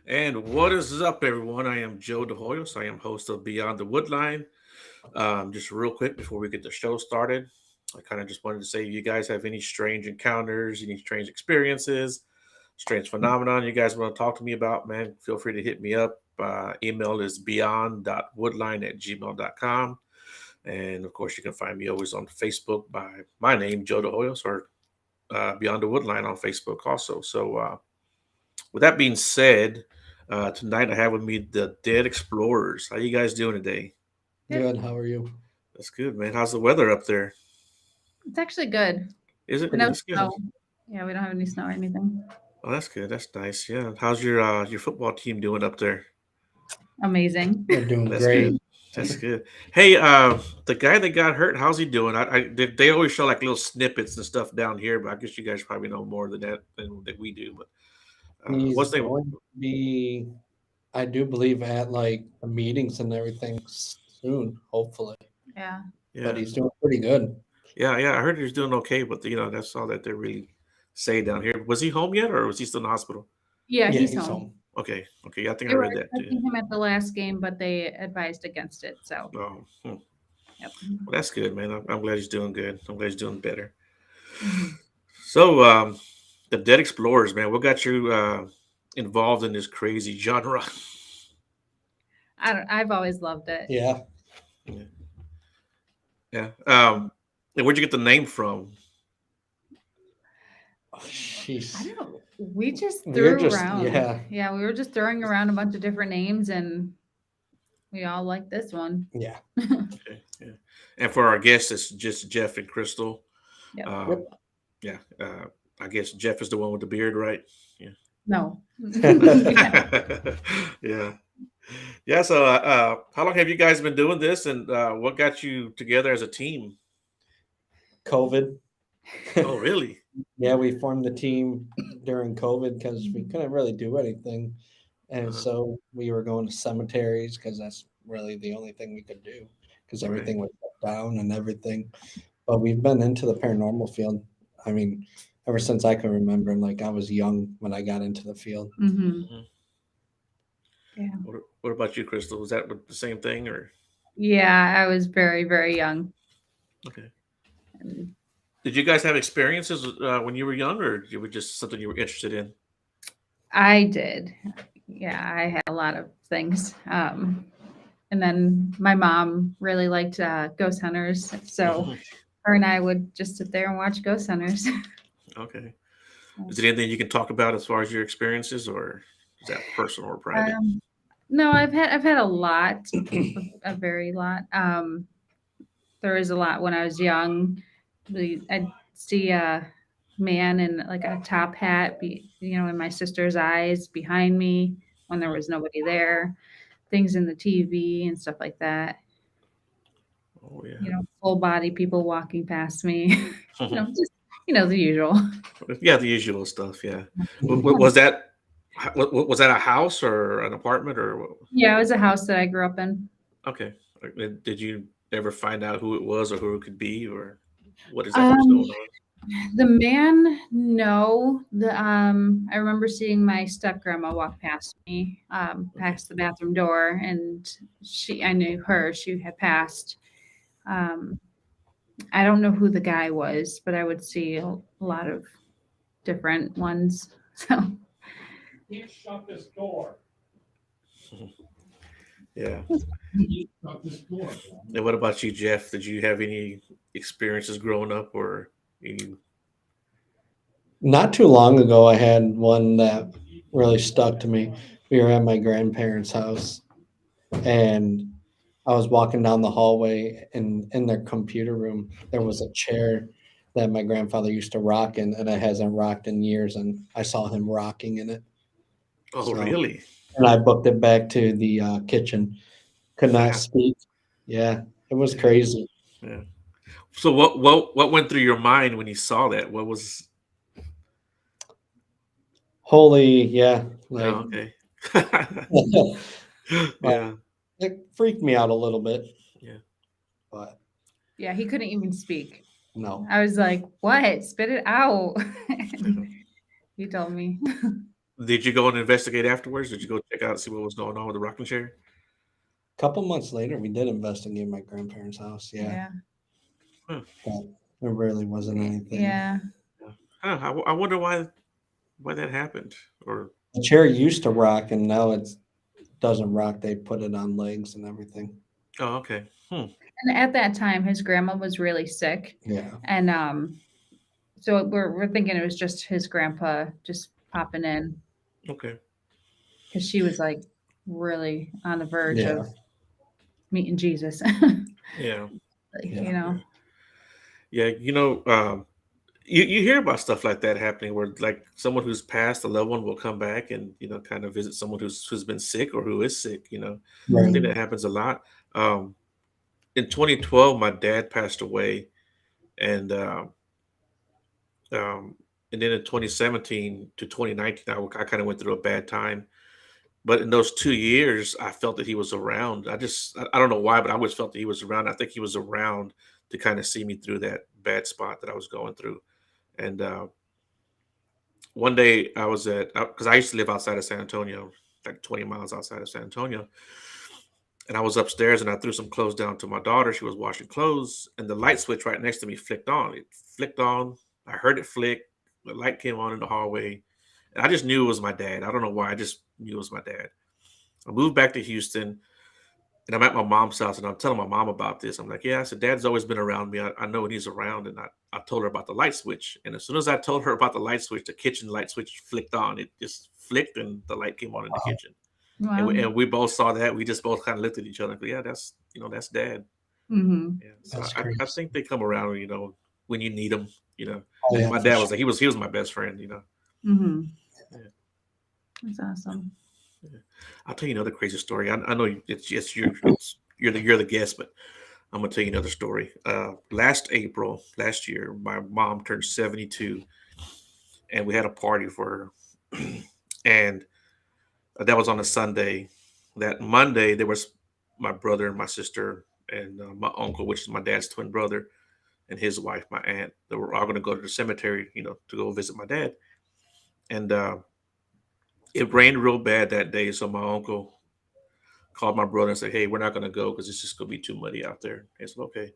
And what is up, everyone? I am Joe DeHoyos. I am host of Beyond the Woodline. Just real quick before we get the show started, I kind of just wanted to say, if you guys have any strange encounters, any strange experiences, strange phenomenon you guys want to talk to me about, man, feel free to hit me up. Email is beyond.woodline@gmail.com. And of course, you can find me always on Facebook by my name, Joe DeHoyos, or Beyond the Woodline on Facebook also. So, with that being said, tonight I have with me the Dead Explorers. How you guys doing today? Good. Good. How are you? That's good, man. How's the weather up there? It's actually good. Is it? Pretty No That's good. snow. Yeah, we don't have any snow or anything. Oh, that's good. That's nice. Yeah. How's your football team doing up there? Amazing. They're doing That's good. great. That's good. Hey, the guy that got hurt, how's he doing? They always show like little snippets and stuff down here, but I guess you guys probably know more than that we do. But He's what's the going to be, I do believe, at like the meetings and everything soon, hopefully. Yeah. But yeah. he's doing pretty good. Yeah, I heard he was doing okay, but that's all that they really say down here. Was he home yet, or was he still in the hospital? Yeah, Yeah, he's he's home. home. Okay, okay, yeah, I think I They were read that too. expecting him at the last game, but they advised against it. So, Oh, yep. well, that's good, man. I'm glad he's doing good. I'm glad he's doing better. Mhm. So, the Dead Explorers, man, what got you involved in this crazy genre? I've always loved it. Yeah. Yeah, yeah. And where'd you get the name from? Oh, I jeez. don't know. We just We're threw just, around. yeah. Yeah, we were just throwing around a bunch of different names, and we all like this one. Yeah. Okay, yeah. And for our guests, it's just Jeff and Crystal. Yep. Um, Yep. yeah, I guess Jeff is the one with the beard, right? Yeah. No. Yeah. Yeah. So, how long have you guys been doing this, and what got you together as a team? COVID. Oh, really? Yeah, we formed the team during COVID because we couldn't really do anything. And Uh-huh. so we were going to cemeteries because that's really the only thing we could do because Right. everything was shut down and everything. But we've been into the paranormal field. I mean, ever since I can remember, and like I was young when I got into the field. Hmm. Mhm. Yeah. What about you, Crystal? Was that the same thing, or Yeah, I was very, very young. okay? And Did you guys have experiences when you were young, or it was just something you were interested in? I did. Yeah, I had a lot of things. And then my mom really liked ghost hunters. So Mhm. her and I would just sit there and watch ghost hunters. Okay. So, Is there anything you can talk about as far as your experiences, or is that personal or private? um, no, I've had a lot, a very lot. There was a lot when I was young. I'd see a man in like a top hat, in my sister's eyes behind me when there Mhm. was nobody there. Things in the TV and stuff like that. Oh yeah. Full body people walking past me. Just the usual. Yeah, the usual stuff. Yeah. Was that was that a house or an apartment or what? Yeah, it was a house that I grew up in. Okay. Did you ever find out who it was or who it could be or what exactly was Um, going on? the man, no. I remember seeing my step grandma walk past me, Okay. past the bathroom door, and I knew her. She had passed. Um, I don't know who the guy was, but I would see a lot of different ones. So, Can't shut this door. Yeah. Can't shut this door. And what about you, Jeff? Did you have any experiences growing up or any? Not too long ago, I had one that really stuck to me. We were at my grandparents' house, and I was walking down the hallway, and in their computer room, there was a chair that my grandfather used to rock in, and it hasn't rocked in years, and I saw him rocking in it. Oh, So, really? and I booked it back to the kitchen. Could not Wow. speak. Yeah, it was Yeah. crazy. Yeah. So what went through your mind when you saw that? What was? Holy, yeah, like Oh, okay. like, Yeah. it freaked me out a little bit, Yeah. but yeah, he couldn't even speak. no. I was like, "What? Spit it out!" And he told me. Did you go and investigate afterwards? Did you go check out and see what was going on with the rocking chair? A couple months later, we did investigate my grandparents' house. Yeah, Yeah. but there really wasn't anything. Yeah. I wonder why that happened. Or The chair used to rock, and now it doesn't rock. They put it on legs and everything. oh, okay. And at that time, his grandma was really sick, Yeah, and so we're thinking it was just his grandpa just popping in Okay. because she was like really on the verge yeah, of meeting Jesus. Yeah. You know. Yeah. You hear about stuff like that happening where like someone who's passed, a loved one will come back and kind of visit someone who's been sick or who is sick. I right. think that happens a lot. In 2012, my dad passed away, and um, and then in 2017 to 2019, I kind of went through a bad time. But in those 2 years, I felt that he was around. I don't know why, but I always felt that he was around. I think he was around to kind of see me through that bad spot that I was going through. And one day I was because I used to live outside of San Antonio, like 20 miles outside of San Antonio. And I was upstairs and I threw some clothes down to my daughter. She was washing clothes, and the light switch right next to me flicked on. It flicked on. I heard it flick. The light came on in the hallway. And I just knew it was my dad. I don't know why. I just knew it was my dad. I moved back to Houston, and I'm at my mom's house, and I'm telling my mom about this. I'm like, yeah, I said, Dad's always been around me. I know when he's around. And I told her about the light switch. And as soon as I told her about the light switch, the kitchen light switch flicked on. It just flicked, and the light came on in the Wow. kitchen. And Wow. we both saw that. We just both kind of looked at each other and go, yeah, that's Dad. Mm-hmm. Yeah. So That's I crazy. think they come around, when you need them. Oh, yeah, My for dad was sure. like, he was my best friend. Mm-hmm. Yeah. That's awesome. Yeah. I'll tell you another crazy story. I know you're the guest, but I'm gonna tell you another story. Last year, my mom turned 72, and we had a party for her, and that was on a Sunday. That Monday, there was my brother and my sister and my uncle, which is my dad's twin brother, and his wife, my aunt. They were all going to go to the cemetery, to go visit my dad. And it rained real bad that day, so my uncle called my brother and said, "Hey, we're not going to go because it's just going to be too muddy out there." I said, "Okay."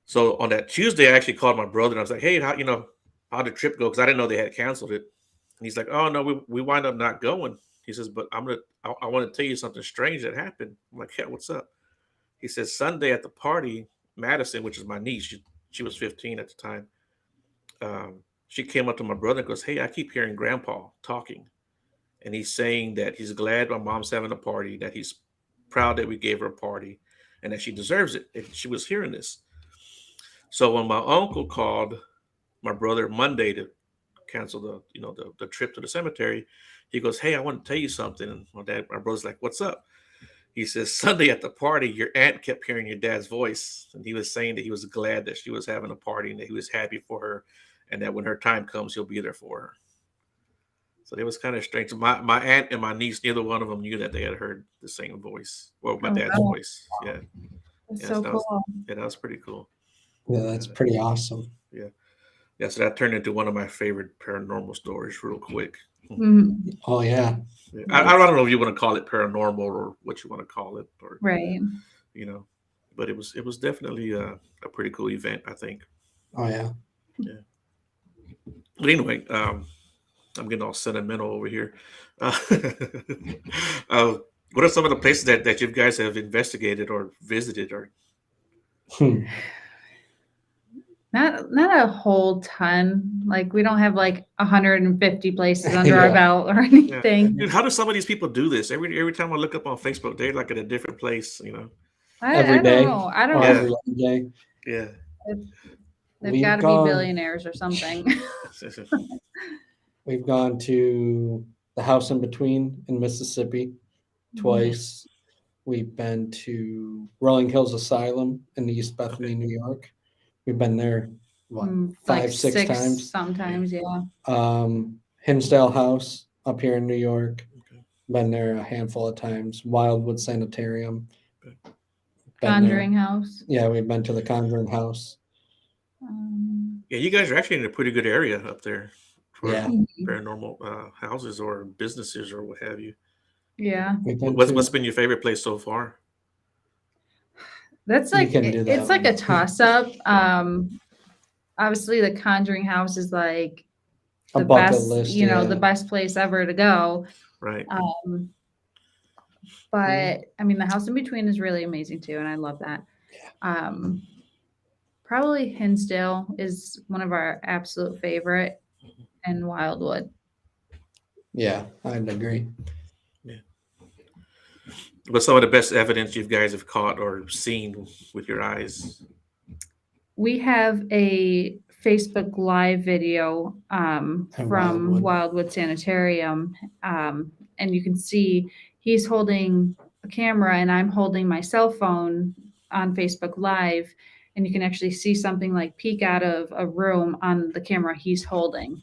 So on that Tuesday, I actually called my brother and I was like, "Hey, how'd the trip go?" Because I didn't know they had canceled it. And he's like, "Oh no, we wind up not going." He says, "But I want to tell you something strange that happened." I'm like, "Yeah, what's up?" He says, "Sunday at the party, Madison, which is my niece, she was 15 at the time. She came up to my brother and goes, 'Hey, I keep hearing Grandpa talking, and he's saying that he's glad my mom's having a party, that he's proud that we gave her a party, and that she deserves it." And she was hearing this. So when my uncle called my brother Monday to cancel the trip to the cemetery, he goes, "Hey, I want to tell you something." And my brother's like, "What's up?" He says, "Sunday at the party, your aunt kept hearing your dad's voice, and he was saying that he was glad that she was having a party and that he was happy for her, and that when her time comes, he'll be there for her." So it was kind of strange. My aunt and my niece, neither one of them knew that they had heard the same voice, well, my Oh, dad's wow. voice. Yeah, That's yeah, so that was cool. yeah, that was pretty cool. Yeah, that's Uh, pretty awesome. yeah, yeah. So that turned into one of my favorite paranormal stories, real quick. Mm-hmm. Oh, yeah. Yeah. I don't know if you want to call it paranormal or what you want to call it, or Right. you know, but it was definitely a pretty cool event, I think. Oh, yeah. Yeah. But anyway, I'm getting all sentimental over here. Uh, uh, what are some of the places that you guys have investigated or visited? Or Hmm. Not a whole ton. Like we don't have like 150 places under our Yeah. belt or yeah, anything. dude, how do some of these people do this? Every time I look up on Facebook, they're like at a different place. Every I don't day know. I don't or know. Yeah, every other day. yeah. If they've got We've to be gone. billionaires or something. We've gone to the house in between in Mississippi twice. We've been to Rolling Hills Asylum in East Bethany, Okay. New York. We've been there, what, Like 5, 6 six times? sometimes, yeah. Hinsdale House up here in New York. Okay. Been there a handful of times. Wildwood Sanitarium. Okay. Been Conjuring there. House. Yeah, we've been to the Conjuring House. Yeah, you guys are actually in a pretty good area up there for Yeah. paranormal houses or businesses or what have you. Yeah. We can What's too. been your favorite place so far? That's We like can do that it's like one. a toss up. Obviously the Conjuring House is like A the bucket best, list, you know, yeah. the best place ever to go. Right. Um, but I mean, the House in Between is really amazing too, and I love that. Um, probably Hinsdale is one of our absolute favorite, and Wildwood. Yeah, I'd agree. What's some of the best evidence you guys have caught or seen with your eyes? We have a Facebook Live video At from Wildwood. Wildwood Sanitarium, and you can see he's holding a camera and I'm holding my cell phone on Facebook Live, and you can actually see something like peek out of a room on the camera he's holding.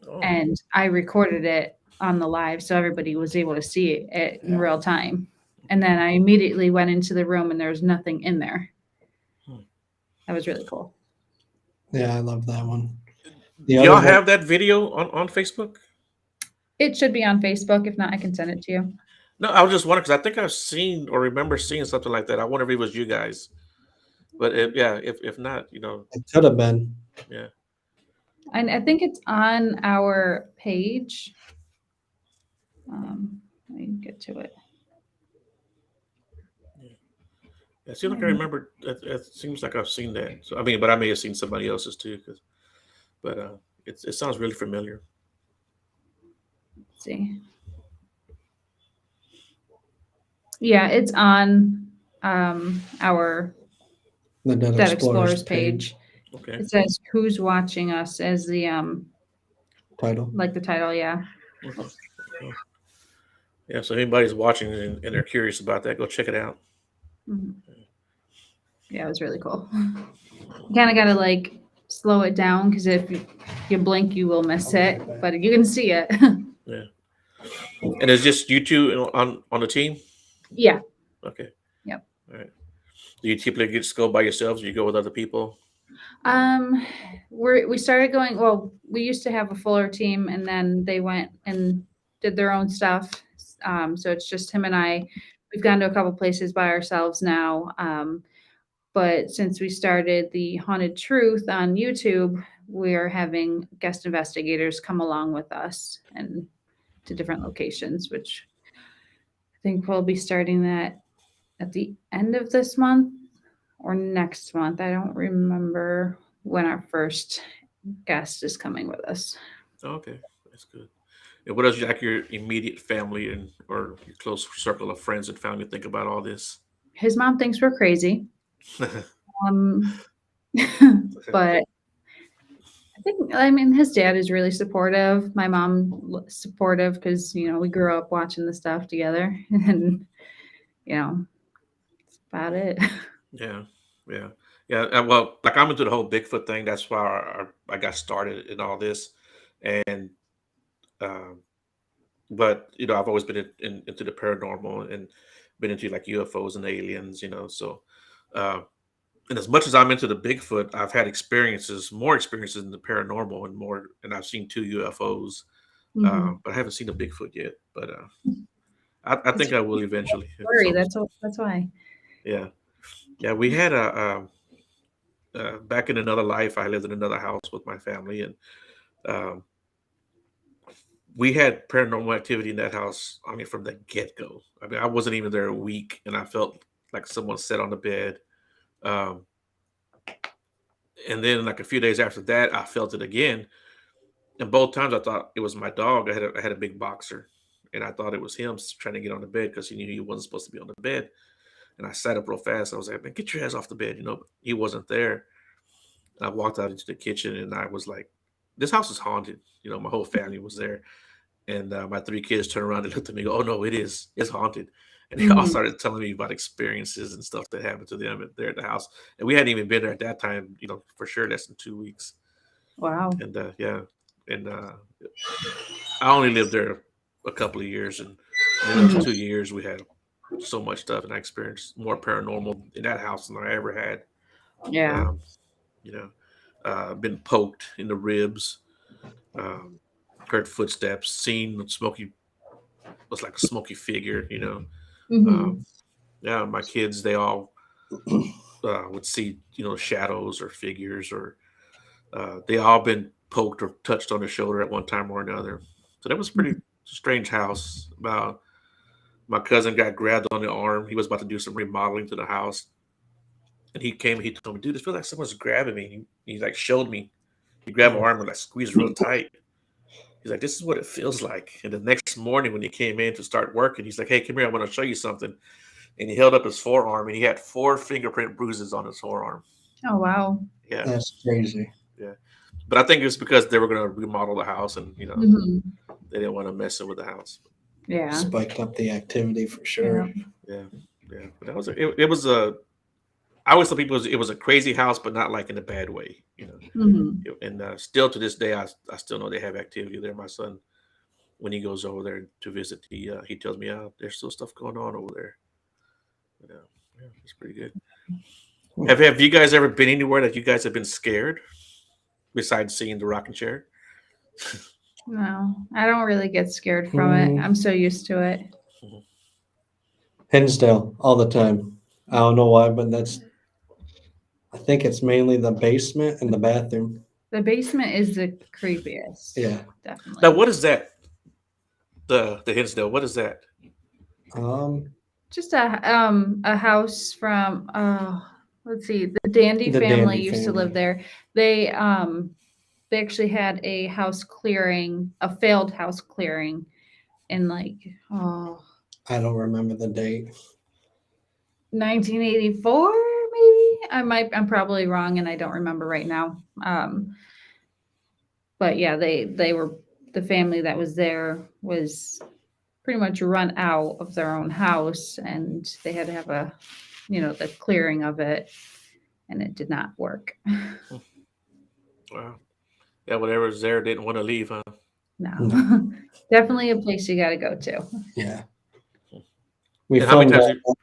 Oh, And I recorded it on the live so everybody was able to see it in Yeah. real time. And then I immediately went into the room and there was nothing in there. Hmm. That was really cool. Yeah, I love that one. do The y'all other one, have that video on Facebook? It should be on Facebook. If not, I can send it to you. No, I was just wondering because I think I've seen or remember seeing something like that. I wonder if it was you guys. But if not, it could have been. yeah. And I think it's on our page. Let me get to it. It seems like I remember. It seems like I've seen that. So I mean, but I may have seen somebody else's too. But it sounds really familiar. Let's see. Yeah, it's on our The Dead Dead Explorers Explorers page. Okay. It says "Who's watching us" as the title. like the title. Yeah. Okay. Yeah. So if anybody's watching and they're curious about that, go check it out. Mhm. Yeah, it was really cool. You kind of got to like slow it down because if you blink, you will miss it, but you can see it. Yeah. And it's just you two on the team. Yeah. Okay. Yep. All right. Do you typically just go by yourselves? Or you go with other people? We started going. Well, we used to have a fuller team, and then they went and did their own stuff. So it's just him and I. We've gone to a couple places by ourselves now. But since we started the Haunted Truth on YouTube, we are having guest investigators come along with us and to different locations, which I think we'll be starting that at the end of this month or next month. I don't remember when our first guest is coming with us. Okay, that's good. And what does like your immediate family and or your close circle of friends and family think about all this? His mom thinks we're crazy. Um, but I mean, his dad is really supportive. My mom supportive because we grew up watching the stuff together, and that's about it. Yeah, yeah, yeah. Well, like I'm into the whole Bigfoot thing. That's why I got started in all this, and um, but I've always been into the paranormal and been into like UFOs and aliens. So uh, and as much as I'm into the Bigfoot, I've had more experiences in the paranormal and I've seen two UFOs, Mhm. but I haven't seen a Bigfoot yet. But I think I will eventually. Worry. So That's why. yeah, yeah. We had back in another life, I lived in another house with my family, and um, we had paranormal activity in that house. I mean, from the get go. I mean, I wasn't even there a week, and I felt like someone sat on the bed. Um, and then, like a few days after that, I felt it again. And both times, I thought it was my dog. I had a big boxer, and I thought it was him trying to get on the bed because he knew he wasn't supposed to be on the bed. And I sat up real fast. I was like, "Man, get your ass off the bed!" But he wasn't there. And I walked out into the kitchen, and I was like, "This house is haunted." My whole family was there. And my three kids turned around and looked at me and go, "Oh no, it is. It's haunted." And they all Mhm. started telling me about experiences and stuff that happened to them there at the house. And we hadn't even been there at that time, for sure less than 2 weeks. Wow. And yeah. And I only lived there a couple of years, and in those Mhm. 2 years we had so much stuff, and I experienced more paranormal in that house than I ever had. Yeah. Um, you know, been poked in the ribs. heard footsteps, seen smoky, was like a smoky figure, you know. Mhm. Yeah, my kids, they all would see, you know, shadows or figures, or they all been poked or touched on the shoulder at one time or another. So that was a pretty strange house. About my cousin got grabbed on the arm. He was about to do some remodeling to the house, and he came. He told me, "Dude, it feels like someone's grabbing me." He like showed me. He grabbed my arm and like squeezed real tight. He's like, "This is what it feels like." And the next morning when he came in to start working, he's like, "Hey, come here. I want to show you something." And he held up his forearm, and he had 4 fingerprint bruises on his forearm. Oh wow. Yeah, That's crazy. yeah. But I think it's because they were going to remodel the house, and you know Mhm. they didn't want to mess with the house. Yeah. Spiked up the activity for sure. Yeah, yeah. But that was it was a. I always tell people it was a crazy house, but not like in a bad way, you know. Mhm. And still to this day, I still know they have activity there. My son, when he goes over there to visit, he tells me, "Oh, there's still stuff going on over there." Yeah, yeah, it's pretty good. Have you guys ever been anywhere that you guys have been scared besides seeing the rocking chair? No, I don't really get scared from it. I'm so used to it. Hinsdale all the time. I don't know why, but I think it's mainly the basement and the bathroom. The basement is the creepiest. Yeah. Definitely. Now, what is that? The Hinsdale. What is that? Just a house from let's see, the Dandy The family Dandy used to live family. there. They actually had a house clearing, a failed house clearing in like I don't remember the date. 1984 maybe. I'm probably wrong and I don't remember right now. But yeah, they were the family that was there was pretty much run out of their own house and they had to have the clearing of it and it did not work. Wow. Yeah, whatever's there didn't want to leave, huh? No. Definitely a place you got to go to. Yeah. We And how many filmed. times?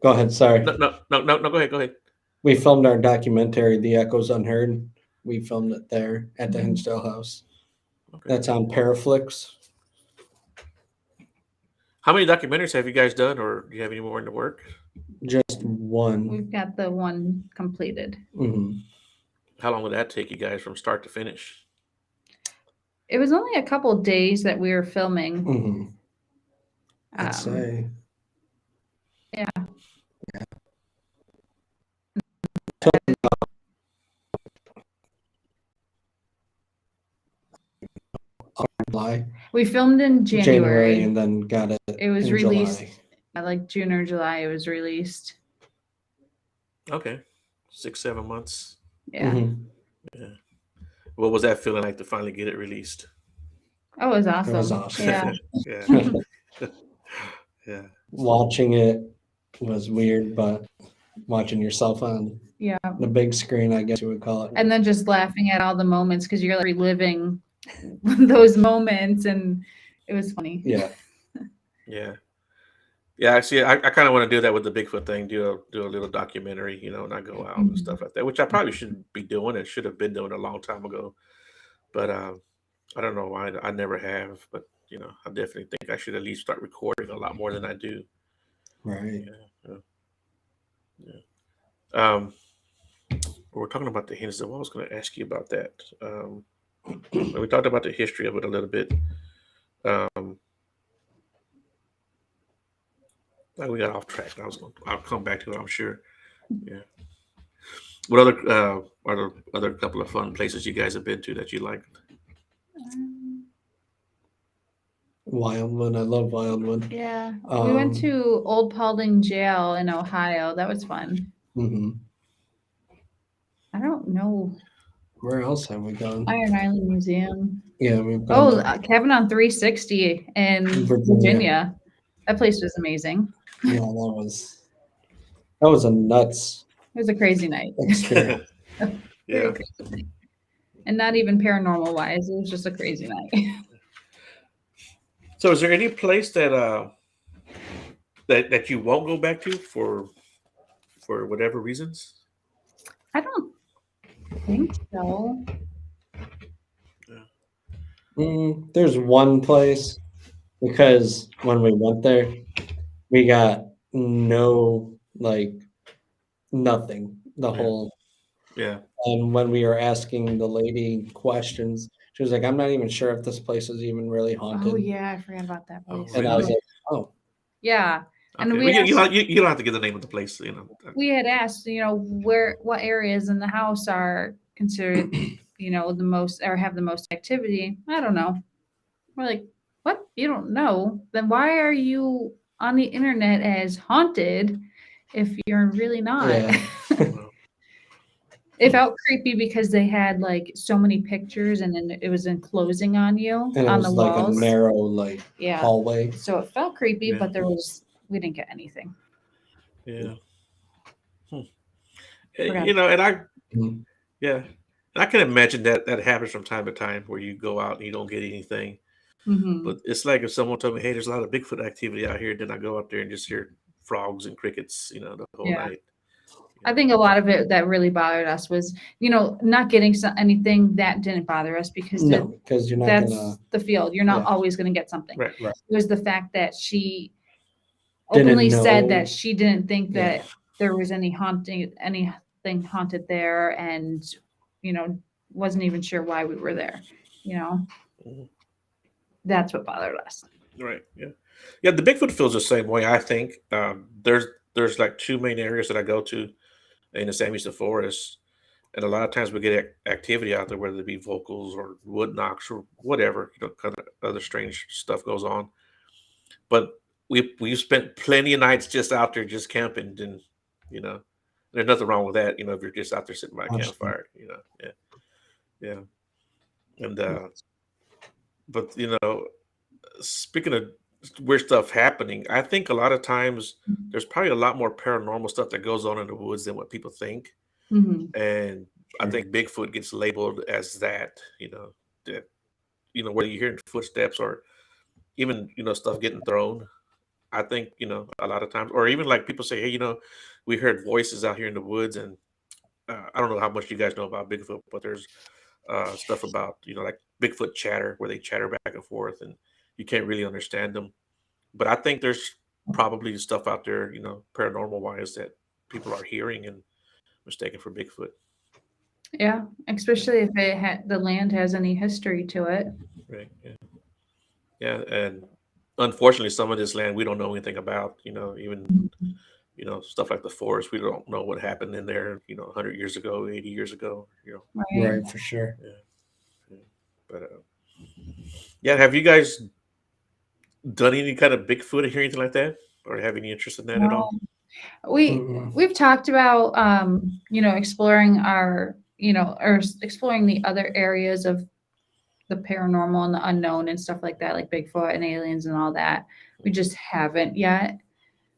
Go ahead. Sorry. No. Go ahead. Go ahead. We filmed our documentary, "The Echoes Unheard." We filmed it there at the Hinsdale house. Okay. That's on Paraflix. How many documentaries have you guys done, or do you have any more in the work? Just one. We've got the one completed. Mm-hmm. How long would that take you guys from start to finish? It was only a couple days that we were filming. Mm-hmm. I'd say. Yeah. July. We filmed in January. And then got it. It was in released July. like June or July. It was released. Okay, 6-7 months. Yeah. Mm-hmm. Yeah. What was that feeling like to finally get it released? Oh, it was awesome. It was awesome. Yeah. Yeah. Yeah. Watching it was weird, but watching yourself on Yeah. the big screen, I guess you would call it. And then just laughing at all the moments because you're like reliving those moments and it was funny. Yeah. Yeah. Yeah, actually, I kind of want to do that with the Bigfoot thing. Do a little documentary, you know, and I go out and stuff like that, which I probably shouldn't be doing. And should have been doing a long time ago, but I don't know why I never have. But you know, I definitely think I should at least start recording a lot more than I do. Right. Yeah. We're talking about the hints. I was going to ask you about that. We talked about the history of it a little bit. We got off track. I'll come back to it, I'm sure. Yeah. What other are there other couple of fun places you guys have been to that you like? Wildwood. I love Wildwood. Yeah. We went to Old Paulding Jail in Ohio. That was fun. Mm-hmm. I don't know. Where else have we gone? Iron Island Museum. Yeah, we've gone. Cabin on 360 in Virginia. That place was amazing. Yeah, that was a nuts It was a crazy night. experience. Yeah. Crazy night. And not even paranormal wise. It was just a crazy night. So, is there any place that that you won't go back to for whatever reasons? I don't think so. There's one place because when we went there, we got no like nothing the Yeah. whole. Yeah. And when we were asking the lady questions, she was like, "I'm not even sure if this place is even really haunted." Oh yeah, I forgot about that Oh, place. And I was really? like, "Oh, Yeah, and Okay. we Well, asked, you don't have to give the name of the place. You know. we had asked, what areas in the house are considered, the most or have the most activity. I don't know. We're like, what? You don't know? Then why are you on the internet as haunted if you're really not? yeah." Well, It felt creepy because they had like so many pictures and then it was enclosing on you And it on the was like a walls. narrow like Yeah. hallway. So it felt creepy, Yeah. but we didn't get anything. Yeah. Hmm. Forgot. You know, and I Mhm. yeah, and I can imagine that happens from time to time where you go out and you don't get anything. Hmm. But it's like if someone told me, "Hey, there's a lot of Bigfoot activity out here," then I go out there and just hear frogs and crickets, the whole Yeah. night. You I know. think a lot of it that really bothered us was, not getting anything that didn't bother us because No, because you're not that's gonna. the field. You're not Yeah. always going to get something. Right. Right. It was the fact that she Didn't openly said know. that she didn't think Yeah. that there was anything haunted there, and wasn't even sure why we were there. Mhm. That's what bothered us. Right. Yeah. Yeah. The Bigfoot feels the same way. I think there's like two main areas that I go to in the San Luis Forest, and a lot of times we get activity out there, whether it be vocals or wood knocks or whatever, kind of other strange stuff goes on. But we've spent plenty of nights just out there, just camping, and you know, there's nothing wrong with that. If you're just out there sitting by a Watched them. campfire, yeah, yeah, and but speaking of weird stuff happening, I think a lot of times there's probably a lot more paranormal stuff that goes on in the woods than what people think. Hmm. And I Sure. think Bigfoot gets labeled as that, that, whether you're hearing footsteps or even, stuff getting thrown. I think, a lot of times, or even like people say, hey, we heard voices out here in the woods. And I don't know how much you guys know about Bigfoot, but there's stuff about, like Bigfoot chatter where they chatter back and forth and you can't really understand them. But I think there's probably stuff out there, paranormal wise that people are hearing and mistaken for Bigfoot. Yeah, especially if the land has any history to it. Right. Yeah. Yeah. And unfortunately, some of this land we don't know anything about, even, stuff like the forest. We don't know what happened in there, 100 years ago, 80 years ago. Right. Right, for sure. Yeah. Yeah. But yeah, have you guys done any kind of Bigfoot or anything like that? Or have any interest in that at No, all? Mm-mm. we've talked about exploring exploring the other areas of the paranormal and the unknown and stuff like that, like Bigfoot and aliens and all that. We just haven't yet.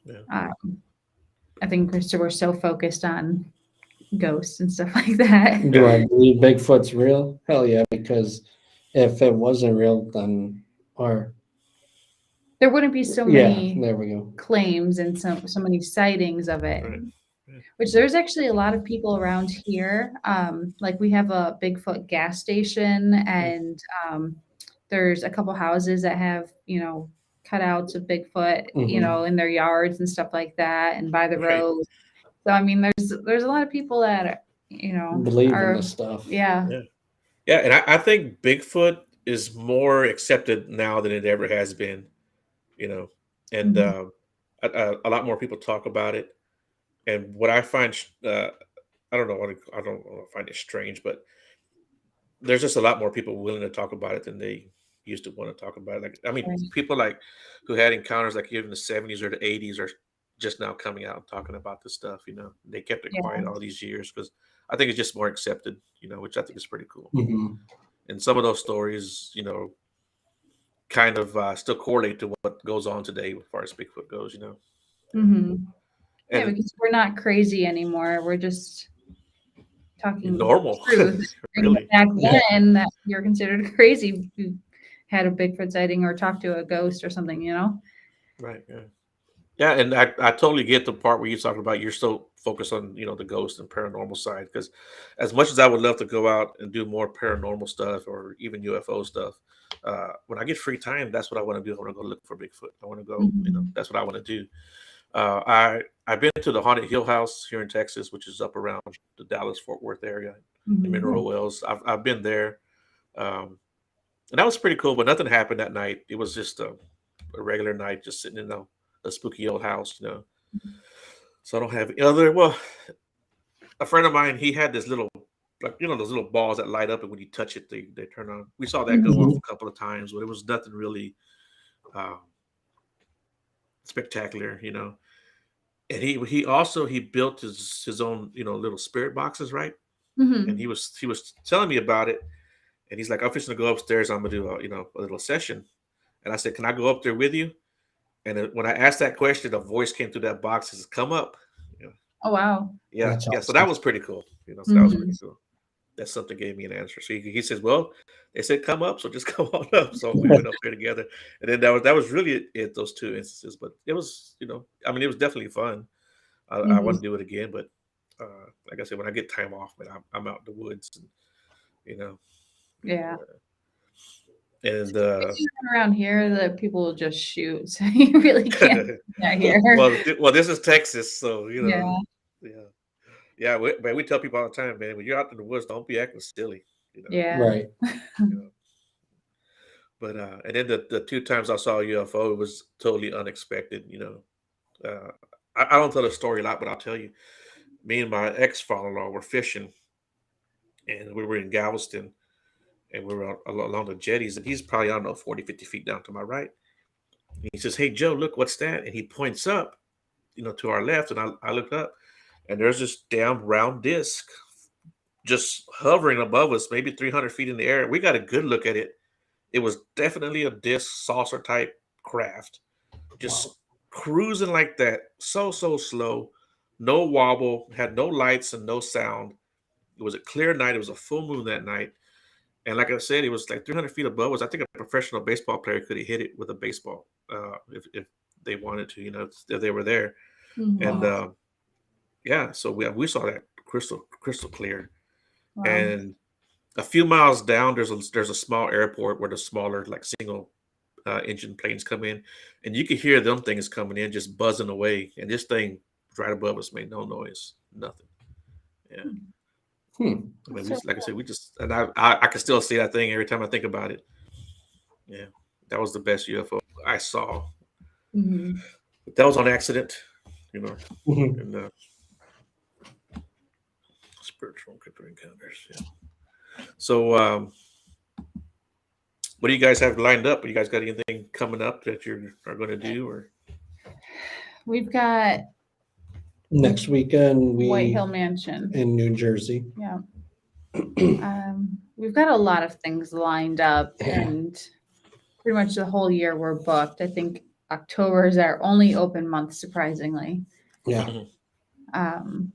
Yeah. Um, I think we're so focused on ghosts and stuff like that. Do I believe Bigfoot's real? Hell yeah, because if it wasn't real, then or There wouldn't be so yeah, many there we go. claims and so many sightings of it. Right. Yeah. Which there's actually a lot of people around here. Like we have a Bigfoot gas station, and there's a couple houses that have cutouts of Bigfoot, Mhm. in their yards and stuff like that, and by the Right. road. So I mean, there's a lot of people that Believe in are this stuff. yeah. Yeah. Yeah. And I think Bigfoot is more accepted now than it ever has been, you know, and Mhm. a lot more people talk about it. And what I find, I don't know what I don't find it strange, but there's just a lot more people willing to talk about it than they used to want to talk about it. Like, I mean, Right. people like who had encounters like even the 70s or the 80s are just now coming out and talking about this stuff. They kept it Yeah. quiet all these years because I think it's just more accepted. Which I think is pretty cool. Mhm. And some of those stories, kind of still correlate to what goes on today as far as Bigfoot goes. Hmm. Yeah, And because we're not crazy anymore. We're just talking normal, truth. And really. back Yeah. then, that you're considered crazy if you had a Bigfoot sighting or talked to a ghost or something. Right. Yeah. Yeah, and I totally get the part where you're talking about you're so focused on the ghost and paranormal side because as much as I would love to go out and do more paranormal stuff or even UFO stuff, when I get free time, that's what I want to do. I want to go look for Bigfoot. I want to go, Mhm. that's what I want to do. I've been to the Haunted Hill House here in Texas, which is up around the Dallas Fort Worth area in Mhm. Mineral Wells. I've been there, um, and that was pretty cool. But nothing happened that night. It was just a regular night, just sitting in a spooky old house. So I don't have any other. Well, a friend of mine, he had this little, like those little balls that light up, and when you touch it, they turn on. We saw that go off Mhm. a couple of times, but it was nothing really um, spectacular. And he built his own little spirit boxes, right? And Mhm. he was telling me about it, and he's like, I'm fixing to go upstairs. I'm gonna do a little session, and I said, can I go up there with you? And when I asked that question, a voice came through that box and says, come up. Yeah, Oh wow. yeah, That's yeah. So that awesome. was pretty cool. So that was pretty Mhm. cool. That's something gave me an answer. So he says, well, they said come up, so just come on up. So we went up there together, and then that was really it. Those two instances, but it was I mean, it was definitely fun. I want Mhm. to do it again, but like I said, when I get time off, man, I'm out in the woods, and you know, Yeah. and Around here that people will just shoot, so you really can't do that here. well, this is Texas, so Yeah. yeah, yeah. Man, we tell people all the time, man, when you're out in the woods, don't be acting silly, you know, Yeah. Right. you know. But and then the two times I saw a UFO, it was totally unexpected. I don't tell the story a lot, but I'll tell you. Me and my ex father-in-law were fishing, and we were in Galveston, and we were along the jetties, and he's probably, I don't know, 40, 50 feet down to my right. And he says, hey, Joe, look, what's that? And he points up, to our left, and I looked up, and there's this damn round disc just hovering above us, maybe 300 feet in the air. We got a good look at it. It was definitely a disc saucer type craft, Wow. just cruising like that, so slow, no wobble, had no lights and no sound. It was a clear night. It was a full moon that night. And like I said, it was like 300 feet above us. I think a professional baseball player could have hit it with a baseball if they wanted to, if they were there. And Mhm. Wow. yeah, so we saw that crystal clear. Wow. And a few miles down, there's a small airport where the smaller like single engine planes come in, and you could hear them things coming in just buzzing away. And this thing right above us made no noise, nothing. Yeah. Hmm. I mean, So like I said, we just, and I can still see that thing every time I think about it. Yeah, that was the best UFO I saw. mhm. But that was on accident, you know, Mhm. and spiritual encounters. Yeah. So, what do you guys have lined up? You guys got anything coming up that you are going to do, or? We've got Next weekend, White we Hill Mansion. in New Jersey. Yeah. We've got a lot of things lined up, Yeah. and pretty much the whole year we're booked. I think October is our only open month, surprisingly. Yeah. Mhm. Um,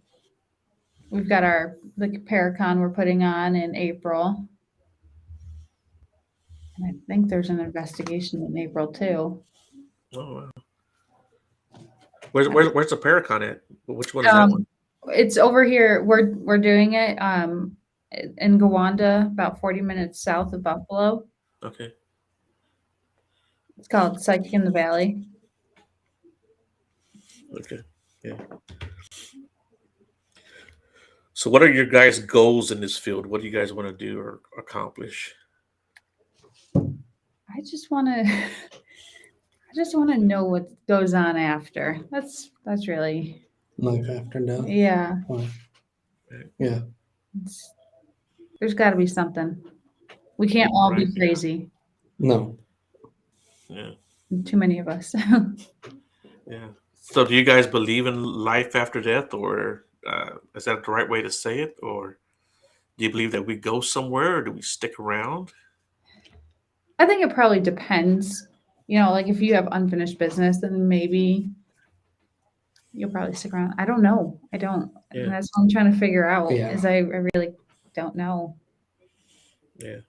we've got the Paracon we're putting on in April. And I think there's an investigation in April too. Oh, wow. Where's the Paracon at? Which one is that one? Um, it's over here. We're doing it in Gowanda, about 40 minutes south of Buffalo. Okay. It's called Psychic in the Valley. Okay. Yeah. So, what are your guys' goals in this field? What do you guys want to do or accomplish? I just want to. I just want to know what goes on after. That's really, Life after death. yeah. Wow. Right. Yeah. It's, there's got to be something. We can't all be Right. crazy. No. Yeah. Too many of us. Yeah. So, do you guys believe in life after death, or is that the right way to say it, or do you believe that we go somewhere, or do we stick around? I think it probably depends. Like if you have unfinished business, then maybe you'll probably stick around. I don't know. I don't. And Yeah. that's what I'm trying to figure out. Yeah. Is I really don't know. Yeah.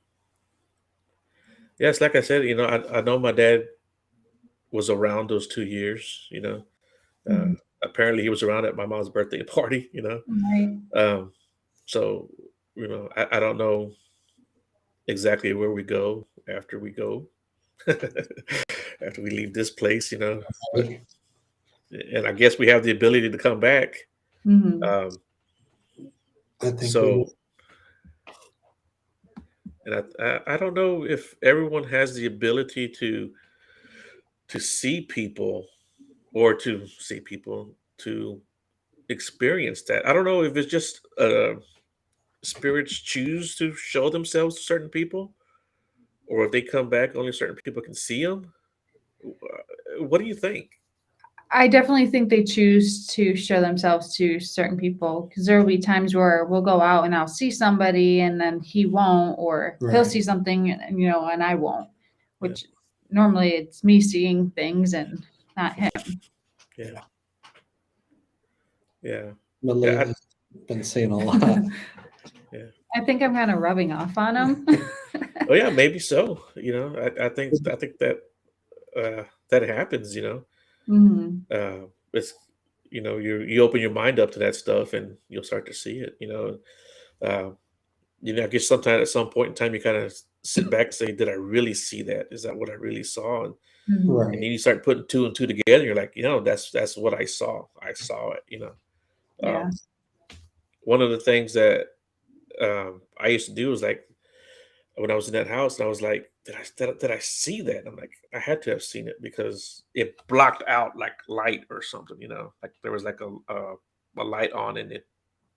Yes. Like I said, I know my dad was around those 2 years. Uh, Mhm. apparently, he was around at my mom's birthday party. Right. Um, so I don't know exactly where we go after we go, after we leave this place, But and I guess we have the ability to come back. Hmm. Um, I think we so, and I don't know if everyone has the ability to see people or to see people to experience that. I don't know if it's just spirits choose to show themselves to certain people, or if they come back, only certain people can see them. What do you think? I definitely think they choose to show themselves to certain people because there will be times where we'll go out and I'll see somebody and then he won't, or he'll Right. see something and and I won't. Yeah, Which normally it's me seeing things and not him. yeah, yeah, but yeah, lately been seeing a lot. yeah. I think I'm kind of rubbing off on him. Oh yeah, maybe so. I think that that happens. Hmm. It's you open your mind up to that stuff, and you'll start to see it. Uh, I guess sometimes at some point in time, you kind of sit back and say, "Did I really see that? Is that what I really saw?" Hmm. And Right. then you start putting two and two together. You're like, that's what I saw. I saw it. Yeah. Um, One of the things that I used to do was like when I was in that house, and I was like, did I see that? I'm like, I had to have seen it because it blocked out like light or something. Like there was like a light on, and it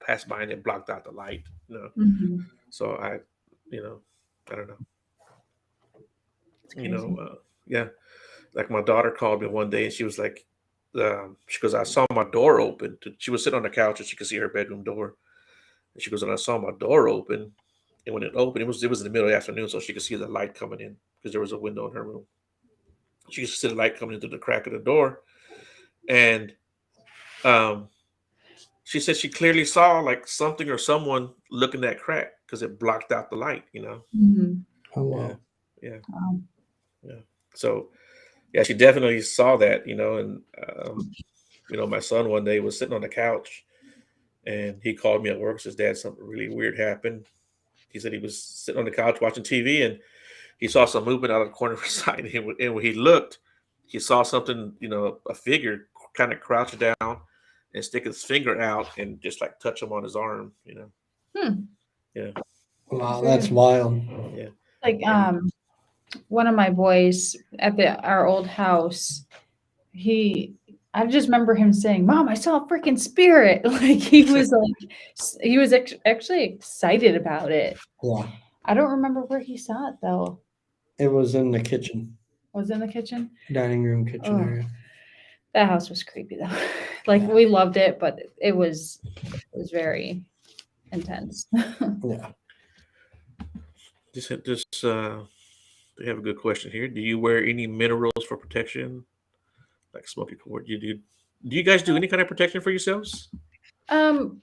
passed by and it blocked out the light. Hmm. So you know, I don't know. It's You know, crazy. yeah. Like my daughter called me one day, and she was like, she goes, I saw my door open. She was sitting on the couch, and she could see her bedroom door. And she goes, and I saw my door open. And when it opened, it was in the middle of the afternoon, so she could see the light coming in because there was a window in her room. She could see the light coming into the crack of the door, and um, she said she clearly saw like something or someone looking that crack because it blocked out the light. Hmm. Oh Yeah, wow. yeah, Wow. yeah. So yeah, she definitely saw that. And my son one day was sitting on the couch, and he called me at work. Says, "Dad, something really weird happened." He said he was sitting on the couch watching TV, and he saw some movement out of the corner of his eye. And when he looked, he saw something, a figure kind of crouch down and stick his finger out and just like touch him on his arm. Hmm. Yeah, Wow, that's Very- wild. yeah, Like and one of my boys at our old house, he I just remember him saying, "Mom, I saw a freaking spirit." Like he was actually excited about it. Yeah. I don't remember where he saw it though. It was in the kitchen, Was it in the kitchen? dining room, kitchen Oh, area. that house was creepy though. Like Yeah. we loved it, but it was very intense. Yeah. just they have a good question here. Do you wear any minerals for protection, like smoky cord? Do you guys do any kind of protection for yourselves? um,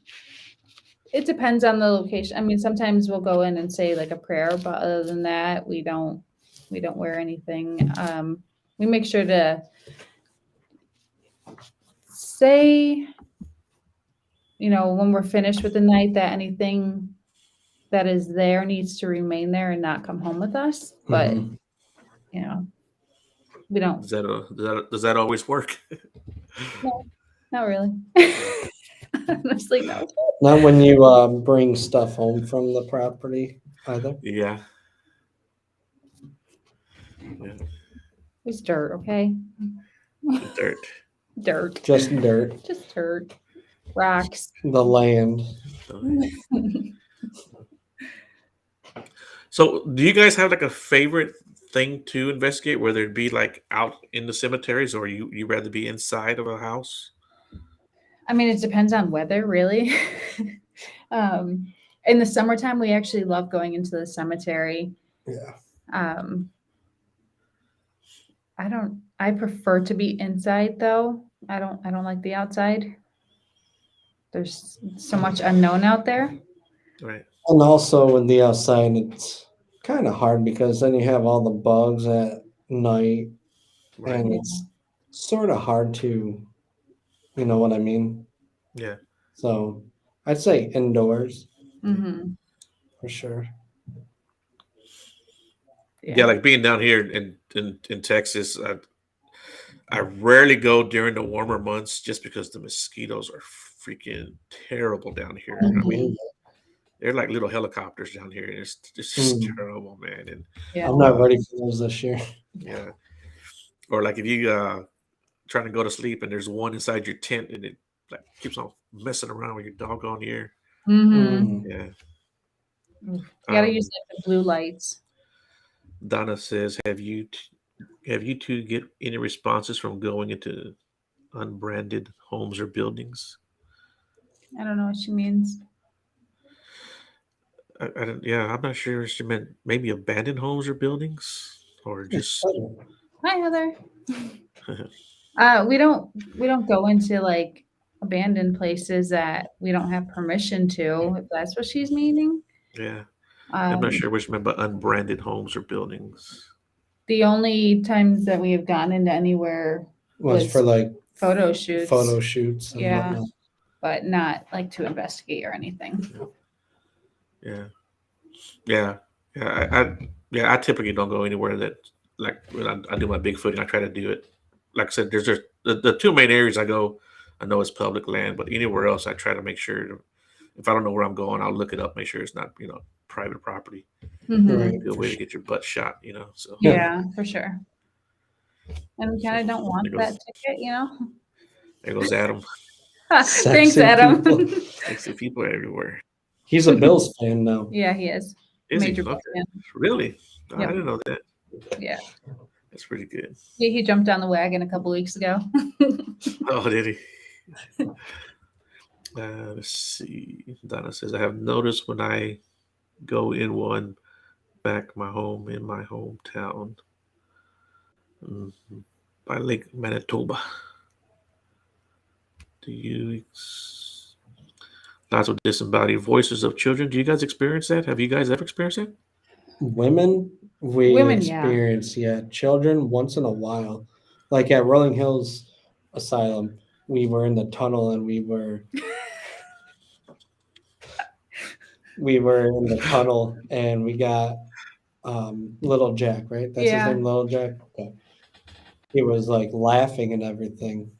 it depends on the location. I mean, sometimes we'll go in and say like a prayer, but other than that, we don't wear anything. We make sure to say, when we're finished with the night that anything that is there needs to remain there and not come home with us. But, Mhm. you know, we don't. Does that always work? No, not really. Honestly, no. Not when you bring stuff home from the property either. Yeah, yeah. It's dirt, okay? Dirt. Dirt. Just dirt. Just dirt. Rocks. The land. So, do you guys have like a favorite thing to investigate, whether it be like out in the cemeteries or you rather be inside of a house? I mean, it depends on weather, really. um, in the summertime, we actually love going into the cemetery. Yeah. Um, I prefer to be inside though. I don't like the outside. There's so much unknown out there. Right. And also with the outside, it's kind of hard because then you have all the bugs at night, Right. and Yeah. it's sort of hard to, you know what I mean? Yeah. So I'd say indoors Hmm. for sure. Yeah, like being down here in Texas, I rarely go during the warmer months just because the mosquitoes are freaking terrible down here. I mean, Unbelievable. they're like little helicopters down here, and it's just Mm. terrible, man. And Yeah. I'm not ready for those this year. yeah, or like if you trying to go to sleep and there's one inside your tent and it like keeps on messing around with your doggone ear. Mm-hmm. Mm. Yeah. You gotta use Um, like the blue lights. Donna says, have you two get any responses from going into unbranded homes or buildings? I don't know what she means. I don't, yeah, I'm not sure if she meant maybe abandoned homes or buildings or just Hi, Heather. We don't go into like abandoned places that we don't have permission to, if that's what she's meaning. yeah. I'm not Um, sure which meant by unbranded homes or buildings. the only times that we have gone into anywhere Was for like photo shoots. photo shoots and Yeah. whatnot. But not like to investigate or anything. Yeah. Yeah. Yeah. I typically don't go anywhere that like when I do my Bigfooting, I try to do it. Like I said, there's just the two main areas I go, I know it's public land, but anywhere else I try to make sure if I don't know where I'm going, I'll look it up, make sure it's not, private property. Mhm. Right. Good for way to sure. get your butt shot, So Yeah, for sure. And we kind of don't want There that goes- ticket. there goes Adam. Thanks, Sexy Adam. people. Sexy people everywhere. He's a Bills fan now. Yeah, he is. Is he? Major Okay. Bills fan. Really? Oh, Yep. I didn't know that. Yeah. That's pretty good. He jumped on the wagon a couple weeks ago. Oh, did he? Let's see. Donna says, I have noticed when I go in one back my home in my hometown mhm, by Lake Manitoba. Do you lots of disembodied voices of children? Do you guys experience that? Have you guys ever experienced that? Women, we Women, yeah. experience, yeah. Children, once in a while. Like at Rolling Hills Asylum, we were in the tunnel and we were in the tunnel and we got Little Jack, right? That's Yeah. his name, Little Jack. Okay. He was like laughing and everything.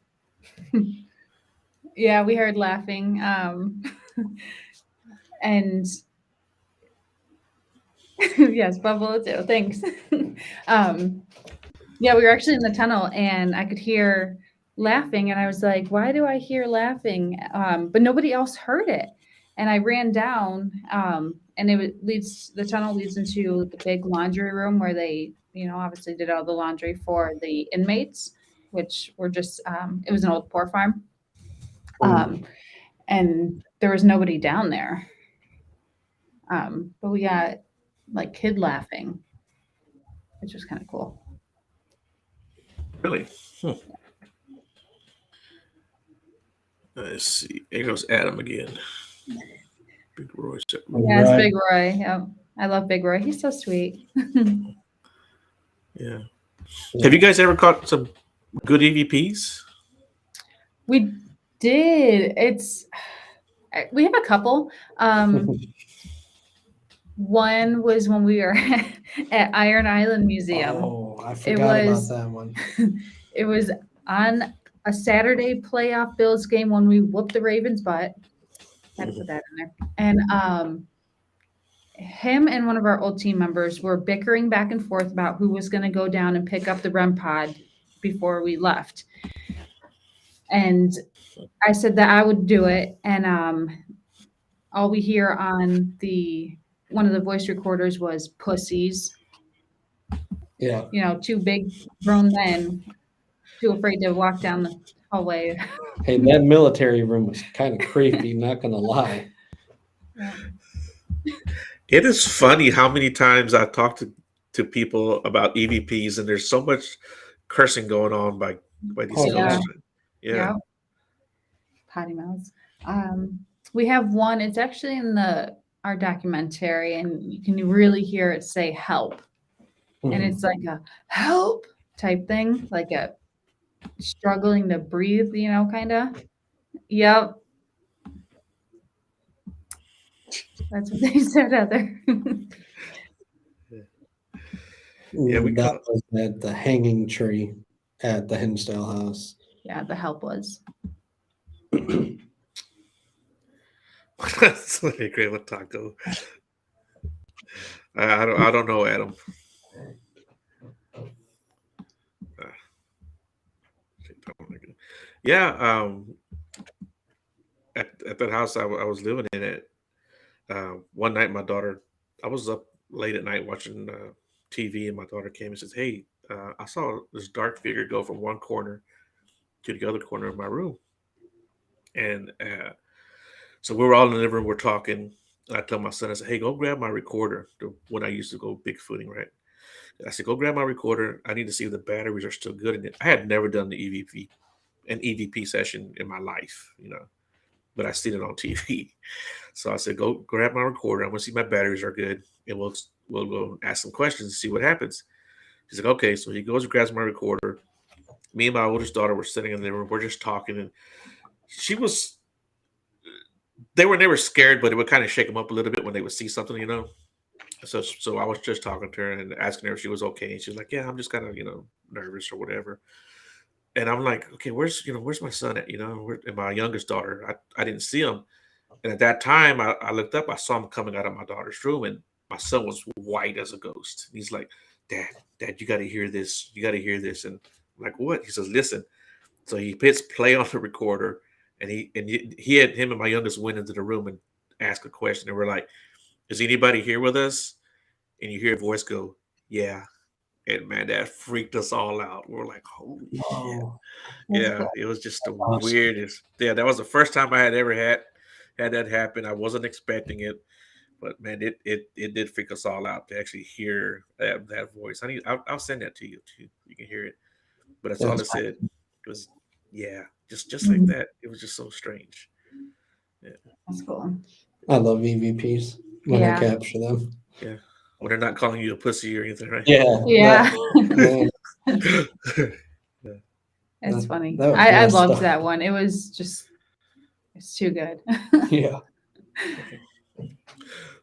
Yeah, we heard laughing. And yes, Buffalo too. Thanks. Yeah, we were actually in the tunnel and I could hear laughing and I was like, why do I hear laughing? But nobody else heard it. And I ran down and the tunnel leads into the big laundry room where they, obviously did all the laundry for the inmates, which were just, it was an old poor farm. And there was nobody down there. But we got like kid laughing, which was kind of cool. Really? Let's see. Here goes Adam again. Big Roy. Yes, Right. Big Roy. Yep. I love Big Roy. He's so sweet. Yeah. Have you guys ever caught some good EVPs? We did. We have a couple. One was when we were at Iron Island Museum. Oh, I forgot was- about that one. It was on a Saturday playoff Bills game when we whooped the Ravens' butt. Had to put that in there. And him and one of our old team members were bickering back and forth about who was going to go down and pick up the REM pod before we left. And I said that I would do it. And all we hear on one of the voice recorders was pussies. Yeah. Two big grown men too afraid to walk down the hallway. Hey, that military room was kind of creepy, not gonna lie. It is funny how many times I talk to people about EVPs, and there's so much cursing going on by these Oh, yeah. hosts. Yeah. Yep. Potty mouths. We have one. It's actually in our documentary, and you can really hear it say "help," and it's like a "help" type thing, like a struggling to breathe, kind of. Yep. That's what they said, Heather. Yeah, we That call was at the hanging tree at the Hinsdale house. Yeah, the help was. that's a great with taco. I don't know, Adam. Uh, yeah, at that house I was living in it. One night, my daughter, I was up late at night watching TV, and my daughter came and says, "Hey, I saw this dark figure go from one corner to the other corner of my room." And so we were all in the living room, we're talking. I tell my son, I said, "Hey, go grab my recorder." When I used to go bigfooting, right? I said, "Go grab my recorder. I need to see if the batteries are still good in it." I had never done an EVP session in my life, but I seen it on TV. So I said, "Go grab my recorder. I want to see my batteries are good, and we'll go ask some questions and see what happens." He's like, "Okay." So he goes and grabs my recorder. Me and my oldest daughter were sitting in the room. We're just talking, and she was. They were never scared, but it would kind of shake them up a little bit when they would see something. So I was just talking to her and asking her if she was okay, and she's like, "Yeah, I'm just kind of nervous or whatever." And I'm like, "Okay, where's my son at? And my youngest daughter, I didn't see him." And at that time, I looked up, I saw him coming out of my daughter's room, and my son was white as a ghost. He's like, Dad, you got to hear this. You got to hear this." And I'm like, "What?" He says, "Listen." So he hits play on the recorder, and he had him and my youngest went into the room and asked a question. And we're like, "Is anybody here with us?" And you hear a voice go, "Yeah." And man, that freaked us all out. We're like, "Holy shit." Oh, Yeah, it was just the awesome. weirdest. Yeah, that was the first time I had ever had that happen. I wasn't expecting it, but man, it did freak us all out to actually hear that voice. I'll send that to you too. You can hear it, but that's all That's it said. It was yeah, just like Mhm. that. It was just so strange. Yeah, That's cool. I love EVPs when I Yeah. capture them. yeah. When they're not calling you a pussy or anything, right? Yeah. Yeah. Man, Yeah. It's that, funny. that was I messed loved up. that one. It was just, it's too good. Yeah.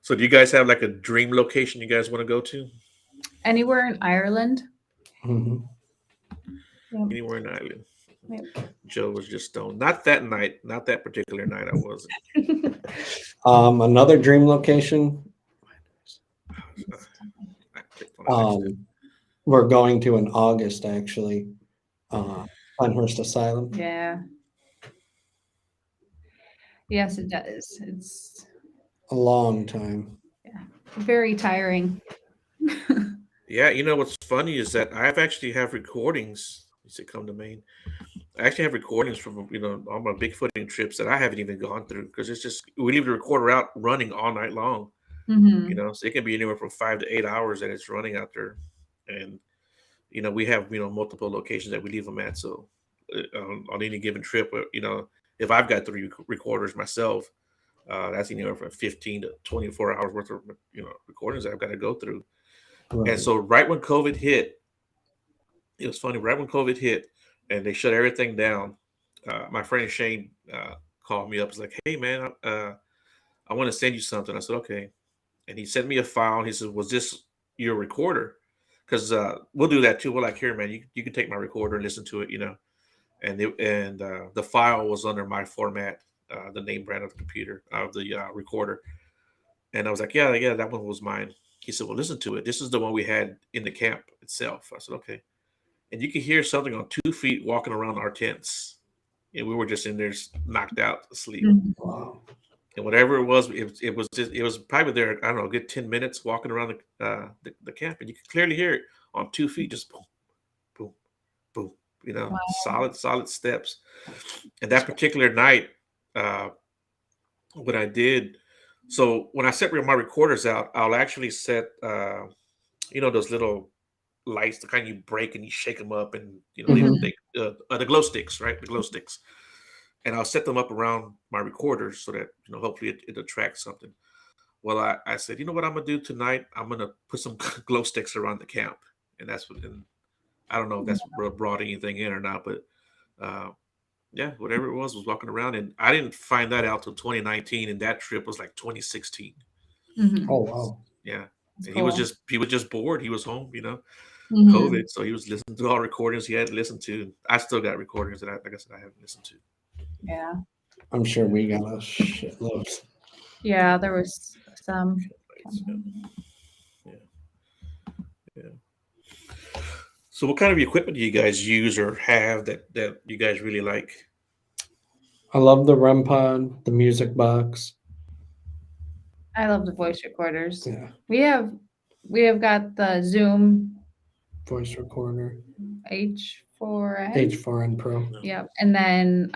So, do you guys have like a dream location you guys want to go to? Anywhere in Ireland? Mhm. Yep. Anywhere in Ireland? Yep. Joe was just stoned. Not that night. Not that particular night. I wasn't. Another dream location. I clicked on an accident. We're going to in August actually. Pinehurst Asylum. Yeah. Yes, it does. It's A long time. very tiring. Yeah, what's funny is that I've actually have recordings. You say come to Maine. I actually have recordings from all my bigfooting trips that I haven't even gone through because it's just we leave the recorder out running all night long. Hmm. So it can be anywhere from 5 to 8 hours that it's running out there, and we have multiple locations that we leave them at. So on any given trip, if I've got three recorders myself, that's anywhere from 15 to 24 hours worth of recordings that I've got to go through. And Right. so right when COVID hit, it was funny. Right when COVID hit, and they shut everything down, my friend Shane called me up. He's like, "Hey man, I want to send you something." I said, "Okay," and he sent me a file. He said, "Was this your recorder?" Because we'll do that too. We're like, "Here, man, you can take my recorder and listen to it," and the file was under my format, the name brand of the computer of the recorder, and I was like, "Yeah, yeah, that one was mine." He said, "Well, listen to it. This is the one we had in the camp itself." I said, "Okay." And you could hear something on 2 feet walking around our tents, and we were just in there knocked out asleep. Wow. And whatever it was probably there. I don't know, a good 10 minutes walking around the camp, and you could clearly hear it on 2 feet, just boom, boom, boom. Wow. Solid steps. And that particular night, uh, what I did, so when I set my recorders out, I'll actually set, those little lights, the kind you break and you shake them up, and Mhm. the glow sticks, right? The glow sticks, and I'll set them up around my recorders so that hopefully it attracts something. Well, I said, you know what I'm gonna do tonight? I'm gonna put some glow sticks around the camp, and that's what. And I don't know if that's brought anything in or not, but uh, yeah, whatever it was walking around, and I didn't find that out till 2019, and that trip was like 2016. Mhm. Oh wow. Yeah, It's And cool. he was just bored. He was home, Mhm. COVID, so he was listening to all recordings he had to listen to. I still got recordings that like I said, I haven't listened to. Yeah. I'm sure we got a shitload. Yeah, there was some. Yeah. Yeah. So, what kind of equipment do you guys use or have that you guys really like? I love the REM pod, the music box. I love the voice recorders. Yeah, We have got the Zoom voice recorder. H4n. H4n Pro. Yep. And then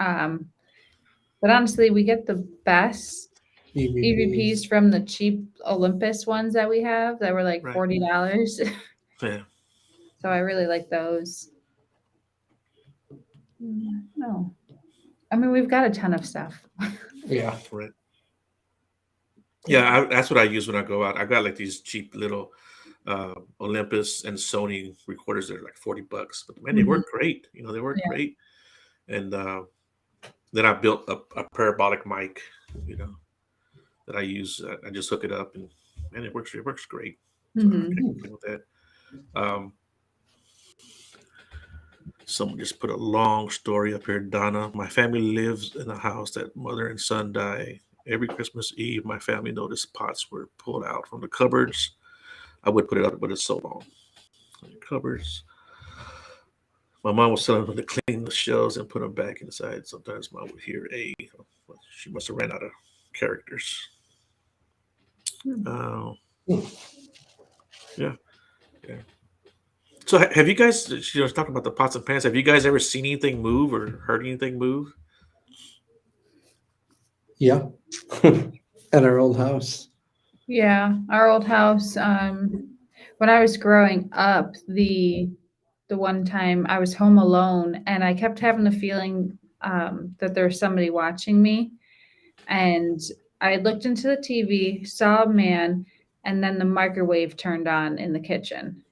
but honestly we get the best EVPs from the cheap Olympus ones that we have that were like Right. $40. Yeah. So I really like those. No. I mean we've got a ton of stuff. Yeah. Right. Yeah, that's what I use when I go out. I got like these cheap little Olympus and Sony recorders that are like $40, but man, they Mhm. work great. They work Yeah. great. And then I built a parabolic mic, that I use. I just hook it up, and man, it works. It works great. So I Mhm. can't complain with that. Someone just put a long story up here. Donna, my family lives in a house that mother and son die. Every Christmas Eve, my family noticed pots were pulled out from the cupboards. I would put it up, but it's so long. Cupboards. My mom was telling them to clean the shelves and put them back inside. Sometimes mom would hear she must have ran out of characters. Hmm. Yeah. Yeah. So have you guys, talking about the pots and pans, have you guys ever seen anything move or heard anything move? Yeah. At our old house. Yeah, our old house. When I was growing up, the one time I was home alone, and I kept having the feeling that there was somebody watching me. And I looked into the TV, saw a man, and then the microwave turned on in the kitchen.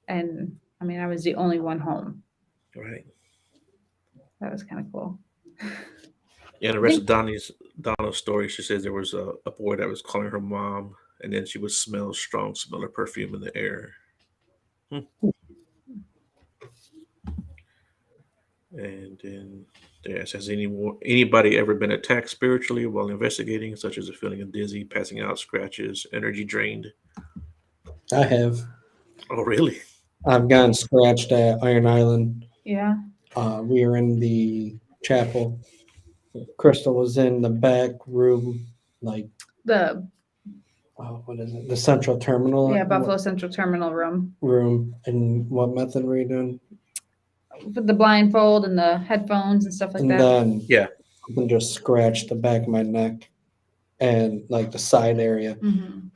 And I mean, I was the only one home. Right. That was kind of cool. Yeah, the rest of Donna's story, she says there was a boy that was calling her mom, and then she would smell a strong smell of perfume in the air. And then yes, has anybody ever been attacked spiritually while investigating, such as a feeling of dizzy, passing out, scratches, energy drained? I have. Oh, really? I've gotten scratched at Iron Island. Yeah. We were in the chapel. Kristal was in the back room, like The what is it? The central terminal Buffalo Central Terminal room. room. And what method were you doing? With the blindfold and the headphones and stuff like And that. then Yeah. something just scratched the back of my neck and like the side area. Mhm.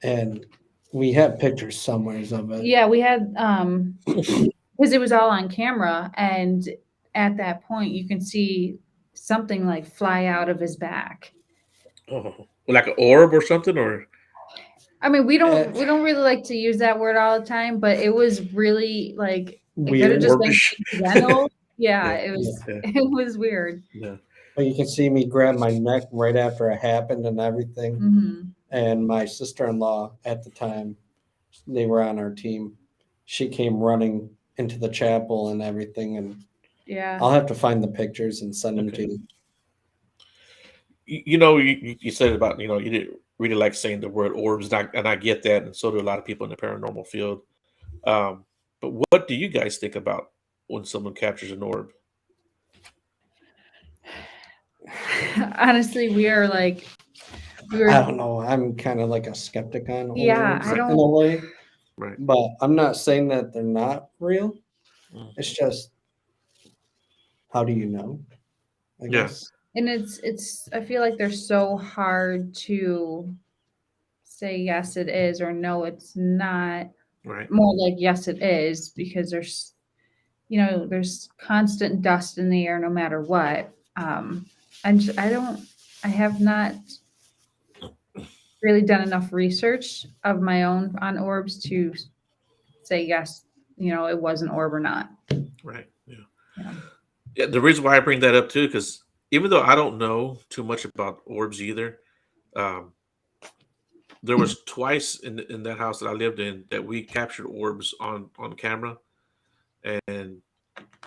And we had pictures somewhere of it. Yeah, we had because it was all on camera, and at that point you can see something like fly out of his back. Oh, like an orb or something, or I mean, we don't really like to use that word all the time, but it was really like it could have Weird. just been orbish. coincidental. Yeah, Yeah. it was Yeah. it was weird. Yeah. But you can see me grab my neck right after it happened and everything. Hmm. And my sister-in-law at the time, they were on our team. She came running into the chapel and everything. And Yeah. I'll have to find the pictures and send them Okay. to you. You said about, you didn't really like saying the word orbs, and I get that, and so do a lot of people in the paranormal field. But what do you guys think about when someone captures an orb? Honestly, we are like we were I don't know. I'm kind of like a skeptic on Yeah, orbs I in don't- a way. Right. But I'm not saying that they're not real. Mm. It's just, how do you know? I Yeah. guess. and it's I feel like they're so hard to say yes it is or no it's not. Right. More like yes it is because there's constant dust in the air no matter what. And I have not really done enough research of my own on orbs to say yes, it was an orb or not. Right. Yeah. Yeah. Yeah. The reason why I bring that up too, because even though I don't know too much about orbs either, um, there was twice in that house that I lived in that we captured orbs on camera, and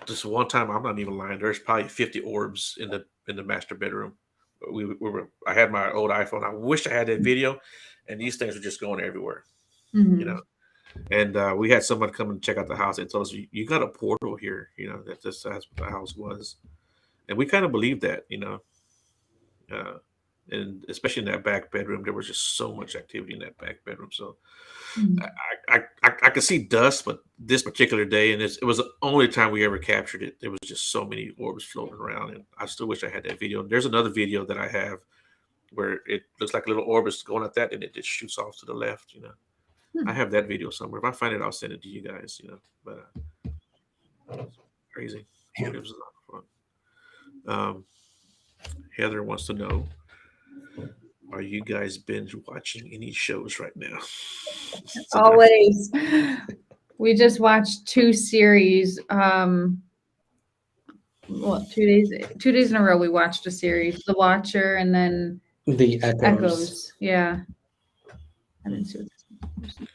just one time, I'm not even lying. There's probably 50 orbs in the master bedroom. We were. I had my old iPhone. I wish I had that video, and these things were just going everywhere. You Mhm. know, and we had someone come and check out the house and told us, you got a portal here. That's what the house was, and we kind of believed that. Uh, and especially in that back bedroom, there was just so much activity in that back bedroom. So Mhm. I could see dust, but this particular day, and it was the only time we ever captured it. There was just so many orbs floating around, and I still wish I had that video. There's another video that I have where it looks like a little orb is going at that, and it just shoots off to the left. I Hmm. have that video somewhere. If I find it, I'll send it to you guys. But it's crazy. Yeah. It was a lot of fun. Heather wants to know: are you guys binge watching any shows right now? So Always. We just watched 2 series. Well, 2 days in a row we watched a series, The Watcher and then The Echoes. Echoes. Yeah. I didn't see what this was.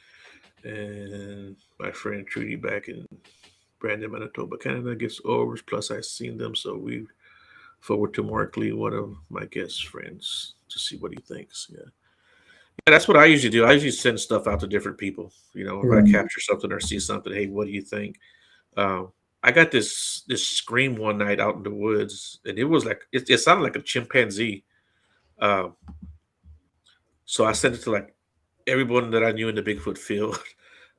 And my friend Trudy back in Brandon, Manitoba, Canada gets orbs. Plus, I've seen them, so we forward to Mark Lee, one of my guest friends, to see what he thinks. Yeah, that's what I usually do. I usually send stuff out to different people. If I Right. capture something or see something, hey, what do you think? Um, I got this scream one night out in the woods, and it was like it sounded like a chimpanzee. Um, so I sent it to like everyone that I knew in the Bigfoot field,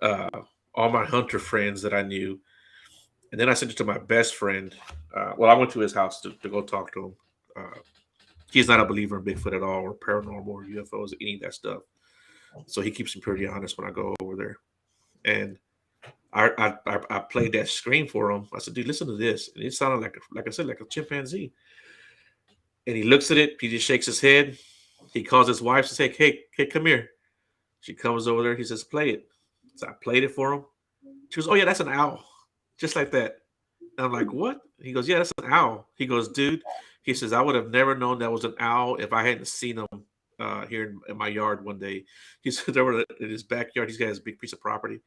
uh, all my hunter friends that I knew, and then I sent it to my best friend. Well, I went to his house to go talk to him. He's not a believer in Bigfoot at all, or paranormal, or UFOs, any of that stuff. So he keeps me pretty honest when I go over there. And I played that scream for him. I said, "Dude, listen to this." And it sounded like I said, like a chimpanzee. And he looks at it. He just shakes his head. He calls his wife to say, "Hey, come here." She comes over there. He says, "Play it." So I played it for him. She goes, "Oh yeah, that's an owl," just like that. And I'm like, "What?" He goes, "Yeah, that's an owl." He goes, "Dude," he says, "I would have never known that was an owl if I hadn't seen him here in my yard one day." He said there were in his backyard. He's got his big piece of property,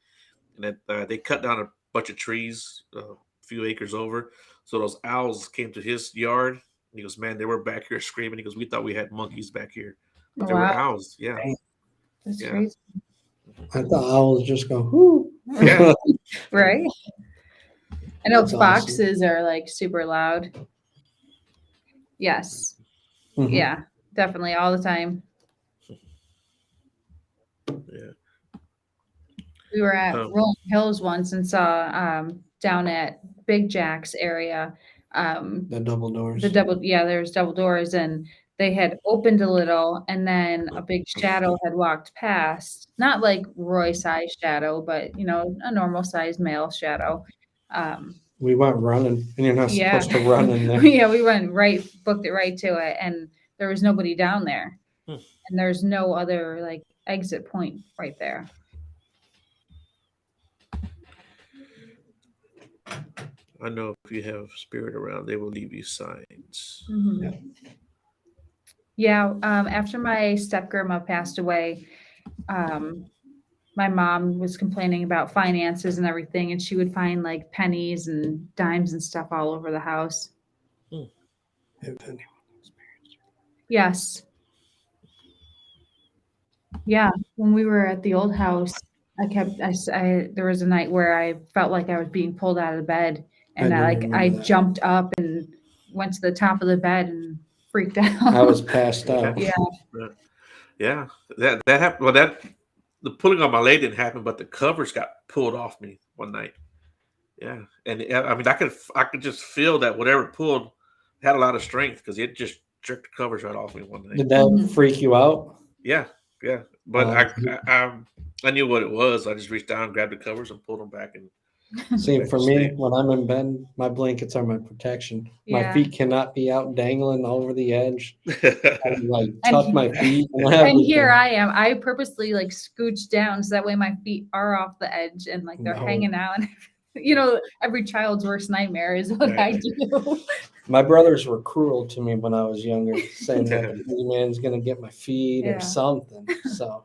and that they cut down a bunch of trees, a few acres over. So those owls came to his yard. And he goes, "Man, they were back here screaming." He goes, "We thought we had monkeys back here, but Oh, there were wow. owls." Yeah, That's yeah, crazy. I thought owls just go, whoo. yeah. Right? I know That's awesome. foxes are like super loud. Yes. Mhm. Yeah, definitely all the time. Yeah. We were at Um, Rolling Hills once and saw down at Big Jack's area. The double doors. There's double doors and they had opened a little and then a big shadow had walked past. Not like Roy size shadow, but a normal sized male shadow. We went running, and you're not Yeah. supposed to run in there. Yeah, we went booked it right to it and there was nobody down there. Hmm. And there's no other like exit point right there. I know if you have spirit around, they will leave you signs. Mhm. Yeah, after my step grandma passed away, um, my mom was complaining about finances and everything, and she would find like pennies and dimes and stuff all over the house. If any- Yes. Yeah, when we were at the old house, there was a night where I felt like I was being pulled out of the bed, and I do remember I that. jumped up and went to the top of the bed and freaked out. I was passed out. Yeah. Yeah, that happened. Well, the pulling on my leg didn't happen, but the covers got pulled off me one night. Yeah, and I mean, I could just feel that whatever pulled had a lot of strength because it just jerked the covers right off me one night. Did that Mhm. freak you out? Yeah, yeah, but Oh. I knew what it was. I just reached down, grabbed the covers, and pulled them back. And See, back for to me, sleep. when I'm in bed, my blankets are my protection. My Yeah. feet cannot be out dangling over the edge. I like tuck And- my feet and And everything. here I am. I purposely like scooch down so that way my feet are off the edge and like they're No. hanging out. Every child's worst nightmare is what I do. My brothers were cruel to me when I was younger, saying that the man's gonna get my feet Yeah. or something. So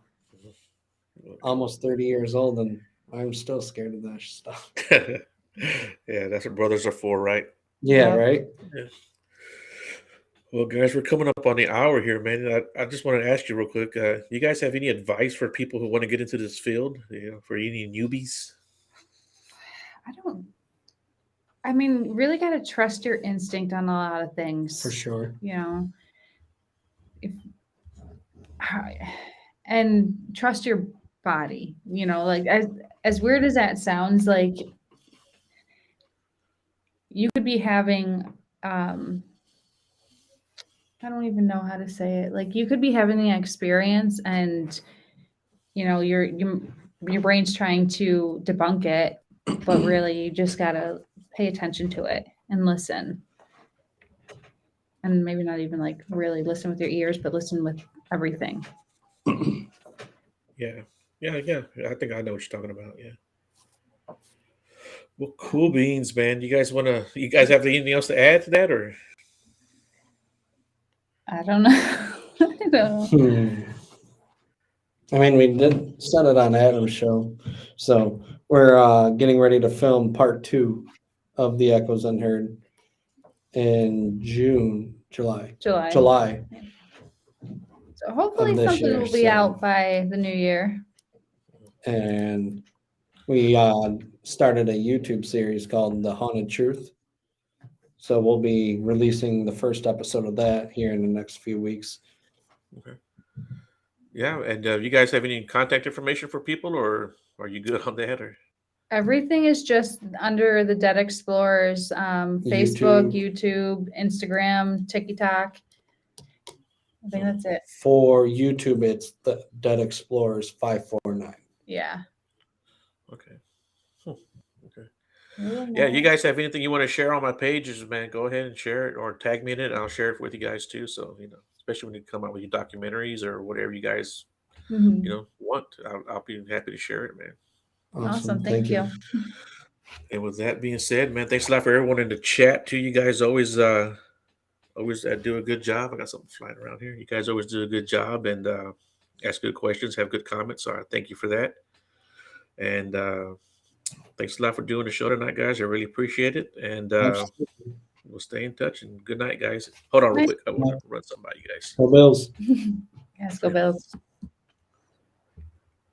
almost 30 years old, and I'm still scared of that stuff. Yeah, that's what brothers are for, right? Yeah, Yep. right? Yeah. Well, guys, we're coming up on the hour here, man. I just want to ask you real quick. You guys have any advice for people who want to get into this field? For any newbies? I mean, really got to trust your instinct on a lot of things. For sure. You know, and trust your body. You know, like as weird as that sounds, like you could be having I don't even know how to say it. Like you could be having the experience and your brain's trying to debunk it, but really you just got to pay attention to it and listen. And maybe not even like really listen with your ears, but listen with everything. Yeah. I think I know what you're talking about. Yeah. Well, cool beans, man. You guys have anything else to add to that, or? I don't know. I don't know. I mean, we did set it on Adam's show, so we're getting ready to film part 2 of The Echoes Unheard in July. So hopefully Of this something year, will be so- out by the new year. And we started a YouTube series called The Haunted Truth. So we'll be releasing the first episode of that here in the next few weeks. Okay. Yeah, and you guys have any contact information for people, or are you good on that? Or Everything is just under the Dead Explorers, Facebook, YouTube, Instagram, TikTok. I think that's it. For YouTube, it's the Dead Explorers 549. Yeah. okay. Okay. Yeah, you guys have anything you want to share on my pages, man, go ahead and share it or tag me in it, and I'll share it with you guys too. So, especially when you come out with your documentaries or whatever you guys, Mhm. want, I'll be happy to share it, man. Awesome. Thank you. And with that being said, man, thanks a lot for everyone in the chat too. You guys always do a good job. I got something flying around here. You guys always do a good job and ask good questions, have good comments. So I thank you for that. And thanks a lot for doing the show tonight, guys. I really appreciate it. And we'll stay in touch. And good night, guys. Hold on real quick. I want to run something by you guys. Go Bills. Yes, go Bills.